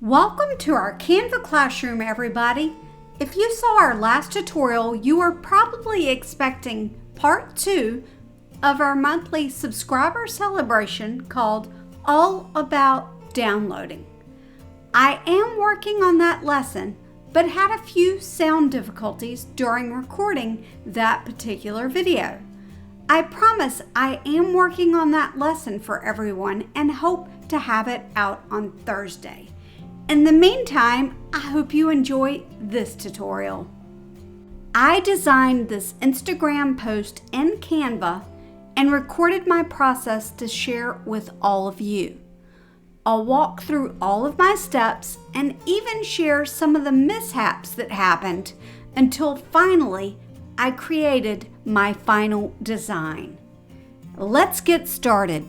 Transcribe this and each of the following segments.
Welcome to our Canva classroom, everybody. If you saw our last tutorial, you are probably expecting part 2 of our monthly subscriber celebration called All About Downloading. I am working on that lesson, but had a few sound difficulties during recording that particular video. I promise I am working on that lesson for everyone and hope to have it out on Thursday. In the meantime, I hope you enjoy this tutorial. I designed this Instagram post in Canva and recorded my process to share with all of you. I'll walk through all of my steps and even share some of the mishaps that happened until finally I created my final design. Let's get started.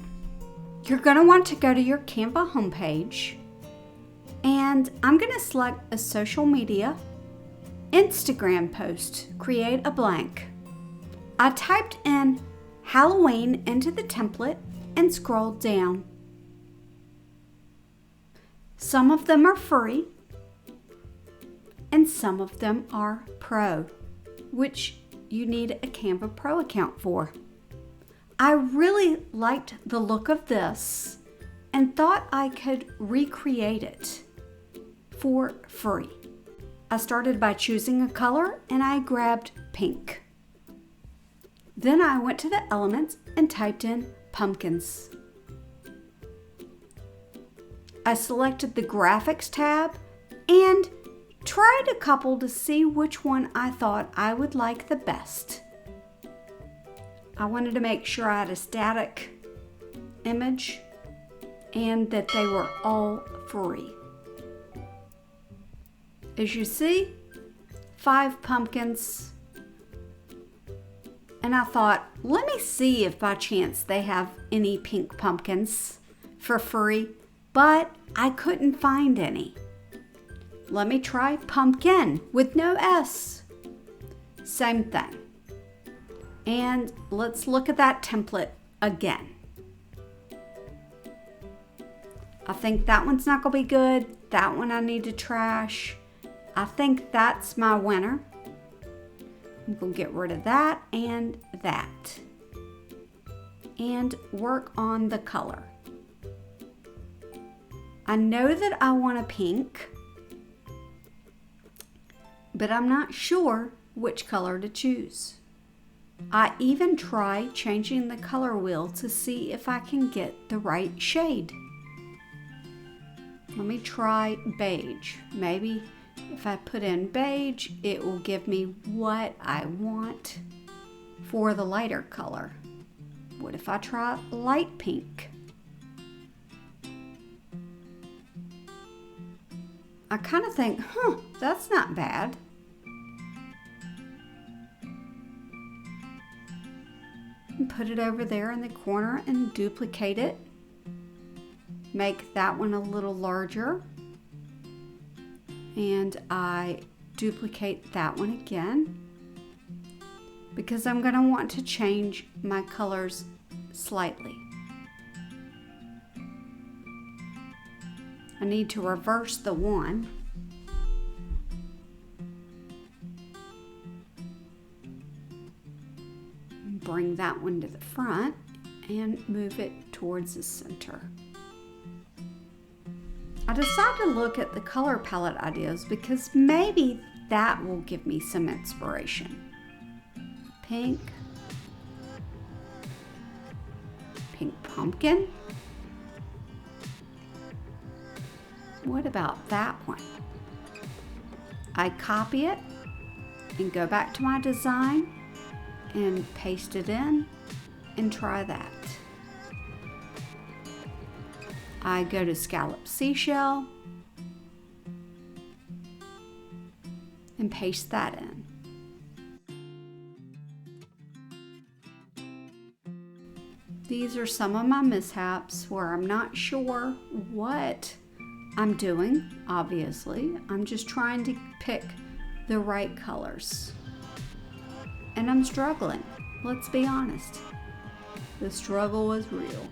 You're going to want to go to your Canva homepage. And I'm going to select a social media, Instagram post, create a blank. I typed in Halloween into the template and scrolled down. Some of them are free and some of them are pro, which you need a Canva Pro account for. I really liked the look of this and thought I could recreate it for free. I started by choosing a color and I grabbed pink. Then I went to the elements and typed in pumpkins. I selected the graphics tab and tried a couple to see which one I thought I would like the best. I wanted to make sure I had a static image and that they were all free. As you see, 5 pumpkins. And I thought, let me see if by chance they have any pink pumpkins for free, but I couldn't find any. Let me try pumpkin with no S. Same thing. And let's look at that template again. I think that one's not going to be good. That one I need to trash. I think that's my winner. I'm going to get rid of that and that. And work on the color. I know that I want a pink, but I'm not sure which color to choose. I even tried changing the color wheel to see if I can get the right shade. Let me try beige. Maybe if I put in beige, it will give me what I want for the lighter color. What if I try light pink? I kind of think, that's not bad. And put it over there in the corner and duplicate it. Make that one a little larger. And I duplicate that one again because I'm going to want to change my colors slightly. I need to reverse the one. Bring that one to the front and move it towards the center. I decided to look at the color palette ideas because maybe that will give me some inspiration. Pink pumpkin. What about that one? I copy it and go back to my design and paste it in and try that. I go to scallop seashell and paste that in. These are some of my mishaps where I'm not sure what I'm doing, obviously. I'm just trying to pick the right colors. And I'm struggling. Let's be honest. The struggle was real.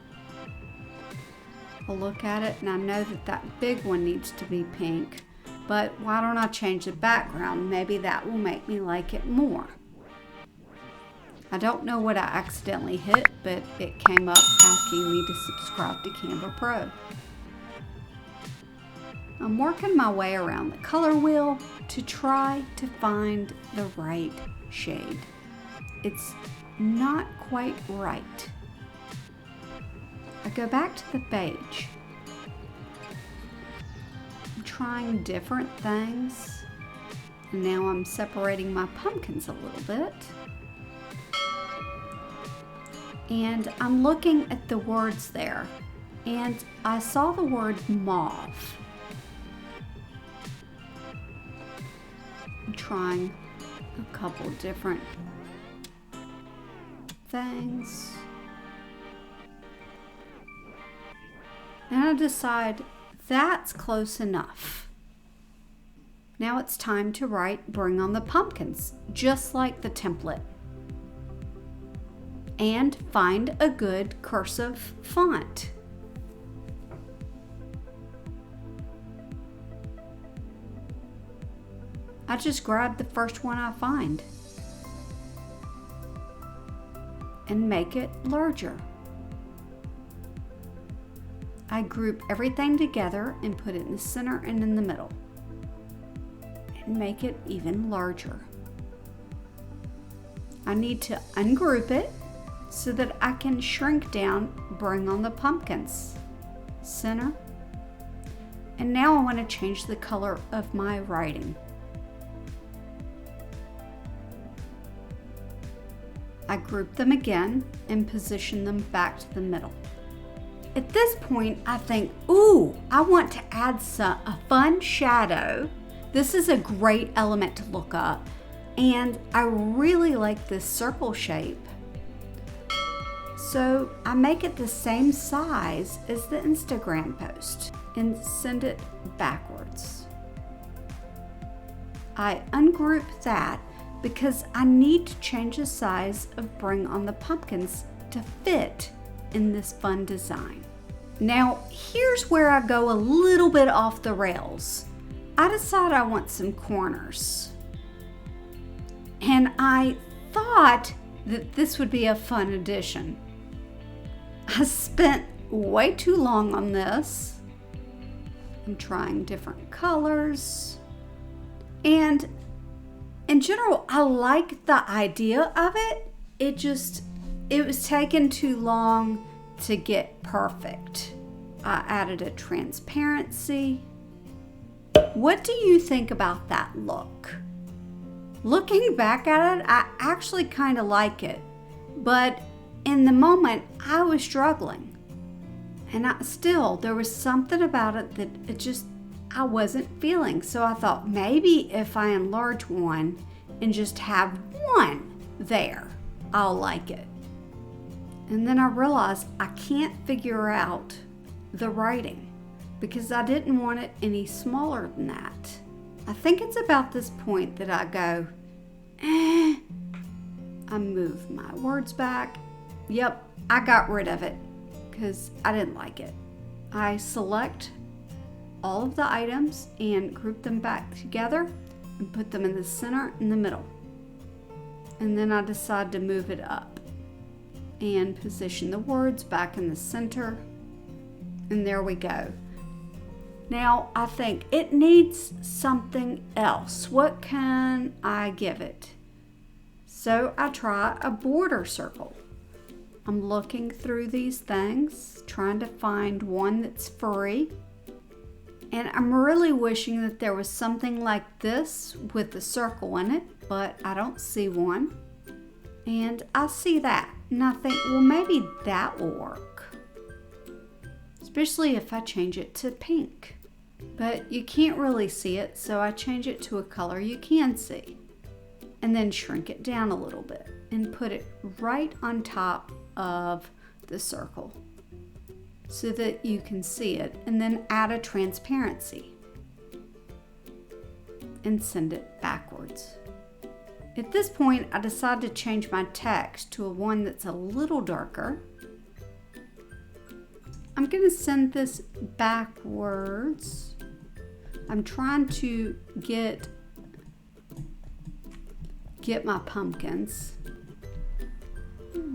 I look at it and I know that that big one needs to be pink, but why don't I change the background? Maybe that will make me like it more. I don't know what I accidentally hit, but it came up asking me to subscribe to Canva Pro. I'm working my way around the color wheel to try to find the right shade. It's not quite right. I go back to the page. I'm trying different things. And now I'm separating my pumpkins a little bit. And I'm looking at the words there. And I saw the word mauve. I'm trying a couple different things. And I decide that's close enough. Now it's time to write "Bring on the Pumpkins," just like the template. And find a good cursive font. I just grab the first one I find and make it larger. I group everything together and put it in the center and in the middle and make it even larger. I need to ungroup it so that I can shrink down "Bring on the Pumpkins." Center. And now I want to change the color of my writing. I group them again and position them back to the middle. At this point, I think, ooh, I want to add a fun shadow. This is a great element to look up. And I really like this circle shape. So I make it the same size as the Instagram post and send it backwards. I ungroup that because I need to change the size of "Bring on the Pumpkins" to fit in this fun design. Now, here's where I go a little bit off the rails. I decide I want some corners. And I thought that this would be a fun addition. I spent way too long on this. I'm trying different colors. And in general, I like the idea of it. It was taking too long to get perfect. I added a transparency. What do you think about that look? Looking back at it, I actually kind of like it, but in the moment, I was struggling. And there was something about it that I wasn't feeling. So I thought maybe if I enlarge one and just have one there, I'll like it. And then I realized I can't figure out the writing because I didn't want it any smaller than that. I think it's about this point that I go, I move my words back. Yep, I got rid of it because I didn't like it. I select all of the items and group them back together and put them in the center in the middle. And then I decide to move it up and position the words back in the center. And there we go. Now I think it needs something else. What can I give it? So I try a border circle. I'm looking through these things, trying to find one that's free. And I'm really wishing that there was something like this with a circle in it, but I don't see one. And I see that, and I think, well, maybe that will work. Especially if I change it to pink. But you can't really see it, so I change it to a color you can see. And then shrink it down a little bit and put it right on top of the circle so that you can see it, and then add a transparency and send it backwards. At this point, I decide to change my text to one that's a little darker. I'm going to send this backwards. I'm trying to get my pumpkins.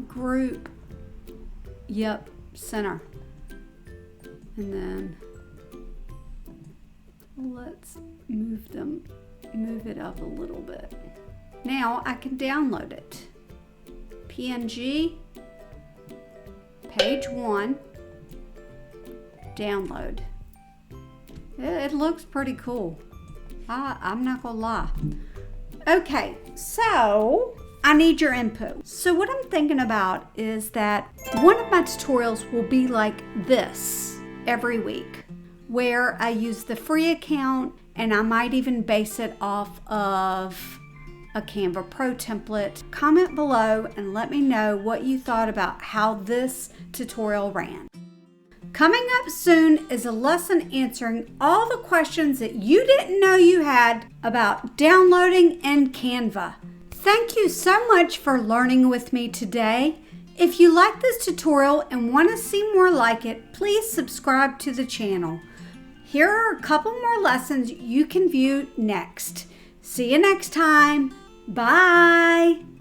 Group. Yep, center. And then let's move it up a little bit. Now I can download it. PNG, page 1, download. It looks pretty cool. I'm not gonna lie. Okay, so I need your input. So what I'm thinking about is that one of my tutorials will be like this every week, where I use the free account and I might even base it off of a Canva Pro template. Comment below and let me know what you thought about how this tutorial ran. Coming up soon is a lesson answering all the questions that you didn't know you had about downloading in Canva. Thank you so much for learning with me today. If you like this tutorial and want to see more like it, please subscribe to the channel. Here are a couple more lessons you can view next. See you next time. Bye.